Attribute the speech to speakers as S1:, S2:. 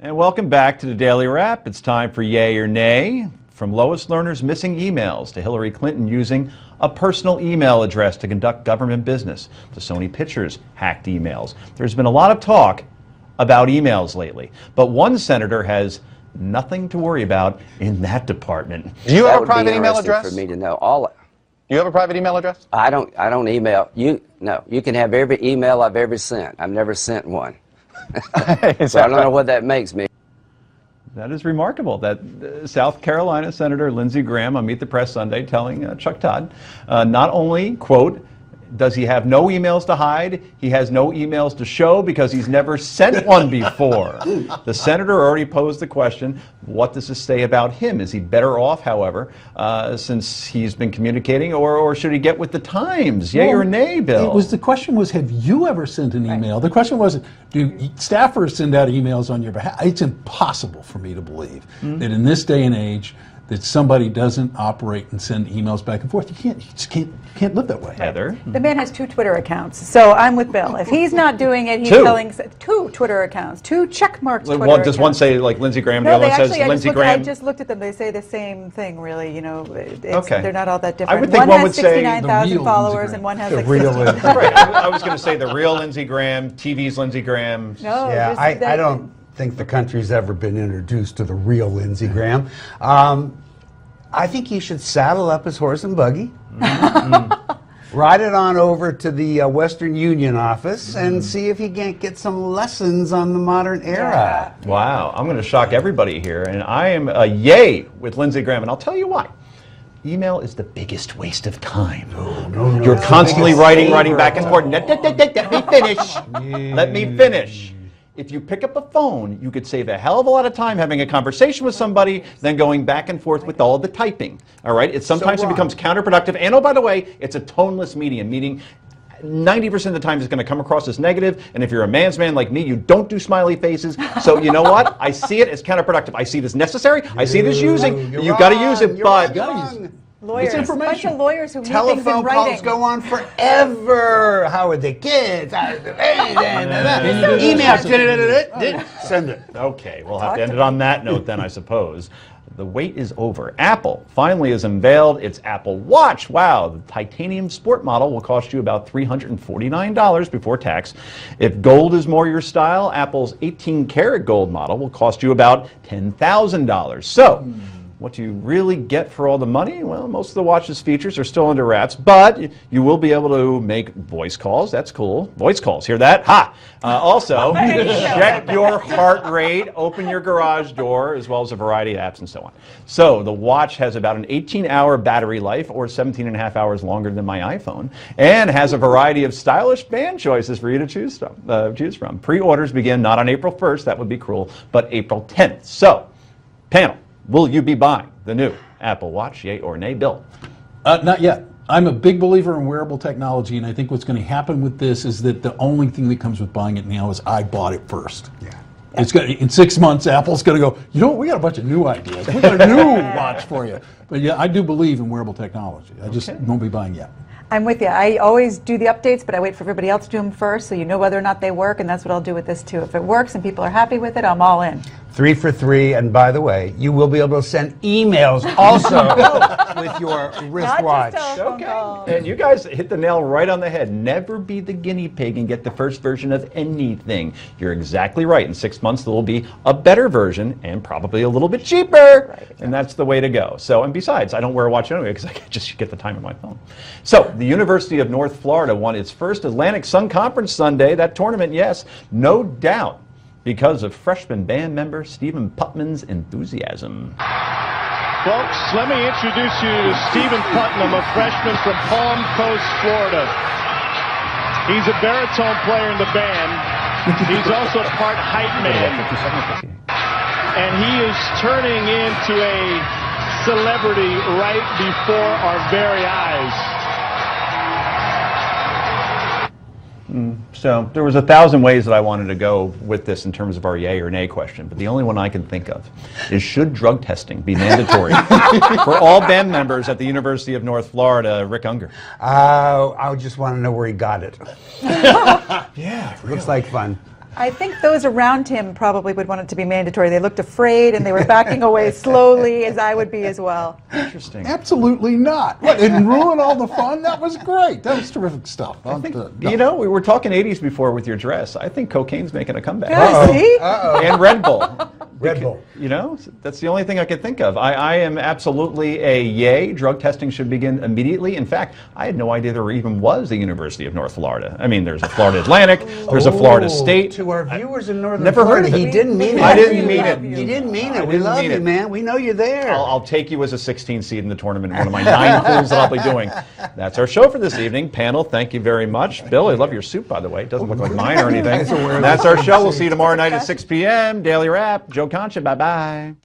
S1: And welcome back to the Daily Wrap. It's time for Yay or Nay. From Lois Lerner's missing emails to Hillary Clinton using a personal email address to conduct government business to Sony Pictures' hacked emails. There's been a lot of talk about emails lately, but one senator has nothing to worry about in that department.
S2: Do you have a private email address?
S3: For me to know all.
S2: Do you have a private email address?
S3: I don't email you. No, you can have every email I've ever sent. I've never sent one. So I don't know what that makes me.
S1: That is remarkable. That South Carolina Senator Lindsey Graham on Meet the Press Sunday telling Chuck Todd, not only, quote, does he have no emails to hide, he has no emails to show because he's never sent one before. The senator already posed the question, what does this say about him? Is he better off, however, since he's been communicating, or should he get with the times? Yay or nay, Bill?
S4: The question was, have you ever sent an email? The question wasn't, do staffers send out emails on your behalf? It's impossible for me to believe that in this day and age, that somebody doesn't operate and send emails back and forth. You just can't live that way.
S1: Heather?
S5: The man has 2 Twitter accounts, so I'm with Bill. If he's not doing it, he's telling 2 Twitter accounts, 2 checkmarked Twitter accounts.
S1: Does one say like Lindsey Graham, the
S5: no,
S1: other one says Lindsey Graham?
S5: I just looked at them. They say the same thing, really. You know,
S1: Okay.
S5: They're not all that different.
S1: I would think one has
S5: would say 69,000 followers, and one has like
S4: real
S5: 16,000.
S1: Right, I was going to say the real Lindsey Graham, TV's Lindsey Graham.
S5: No,
S6: Yeah, I don't think the country's ever been introduced to the real Lindsey Graham. I think he should saddle up his horse and buggy, ride it on over to the Western Union office, and see if he can't get some lessons on the modern era.
S1: Wow, I'm going to shock everybody here, and I am a yay with Lindsey Graham, and I'll tell you why. Email is the biggest waste of time. No. You're constantly writing back and forth. Let me finish. Let me finish. If you pick up a phone, you could save a hell of a lot of time having a conversation with somebody than going back and forth with all the typing. All right? Sometimes it becomes counterproductive. And oh, by the way, it's a toneless medium, meaning 90% of the time it's going to come across as negative. And if you're a man's man like me, you don't do smiley faces. So you know what? I see it as counterproductive. I see it as necessary. I see it as using. You've got to use it, but
S5: Lawyers, a bunch of lawyers who
S6: telephone calls go on forever. How are the kids? Email. Send it.
S1: Okay, we'll have to end it on that note then, I suppose. The wait is over. Apple finally has unveiled its Apple Watch. Wow, the titanium sport model will cost you about $349 before tax. If gold is more your style, Apple's 18-karat gold model will cost you about $10,000. So, what do you really get for all the money? Well, most of the watch's features are still under wraps, but you will be able to make voice calls. That's cool. Voice calls. Hear that? Ha! Also, check your heart rate, open your garage door, as well as a variety of apps and so on. So the watch has about an 18-hour battery life, or 17 and a half hours longer than my iPhone, and has a variety of stylish band choices for you to choose from. Pre-orders begin not on April 1st, that would be cruel, but April 10th. So, panel, will you be buying the new Apple Watch, yay or nay? Bill?
S4: Not yet. I'm a big believer in wearable technology, and I think what's going to happen with this is that the only thing that comes with buying it now is I bought it first. Yeah. It's going in 6 months, Apple's going to go, you know what, we got a bunch of new ideas. We got a new watch for you. But yeah, I do believe in wearable technology. I just won't be buying yet.
S5: I'm with you. I always do the updates, but I wait for everybody else to do them first, so you know whether or not they work, and that's what I'll do with this too. If it works and people are happy with it, I'm all in.
S6: 3 for 3, and by the way, you will be able to send emails also with your wristwatch.
S1: And you guys hit the nail right on the head. Never be the guinea pig and get the first version of anything. You're exactly right. In 6 months, there will be a better version and probably a little bit cheaper. Right, exactly. And that's the way to go. So, and besides, I don't wear a watch anyway because I can just get the time on my phone. So, the University of North Florida won its first Atlantic Sun Conference Sunday. That tournament, yes, no doubt, because of freshman band member Stephen Putman's enthusiasm.
S7: Folks, let me introduce you to Stephen Putnam, a freshman from Palm Coast, Florida. He's a baritone player in the band. He's also part hype man. And he is turning into a celebrity right before our very eyes.
S1: So there was 1,000 ways that I wanted to go with this in terms of our yay or nay question, but the only one I can think of is, should drug testing be mandatory for all band members at the University of North Florida? Rick Unger.
S6: I just want to know where he got it.
S1: Yeah,
S6: Looks like fun.
S5: I think those around him probably would want it to be mandatory. They looked afraid and they were backing away slowly, as I would be as well.
S1: Interesting.
S4: Absolutely not. What, and ruin all the fun? That was great. That was terrific stuff.
S1: I think, you know, we were talking 80s before with your dress. I think cocaine's making a comeback.
S5: Yeah, see?
S1: And Red Bull.
S6: Red Bull.
S1: You know, that's the only thing I could think of. I am absolutely a yay. Drug testing should begin immediately. In fact, I had no idea there even was the University of North Florida. I mean, there's a Florida Atlantic, there's a Florida State.
S6: To our viewers in Northern
S1: Never heard
S6: Florida,
S1: of it.
S6: he didn't mean it.
S1: I didn't mean it.
S6: He didn't mean it.
S1: I
S6: We
S1: didn't
S6: love
S1: mean
S6: you,
S1: it.
S6: man. We know you're there.
S1: I'll take you as a 16 seed in the tournament, one of my 9 things that I'll be doing. That's our show for this evening. Panel, thank you very much. Bill, I love your suit, by the way. It doesn't look like mine or anything. That's our show. We'll see you tomorrow night at 6 p.m. Daily Wrap. Joe Concha, bye-bye.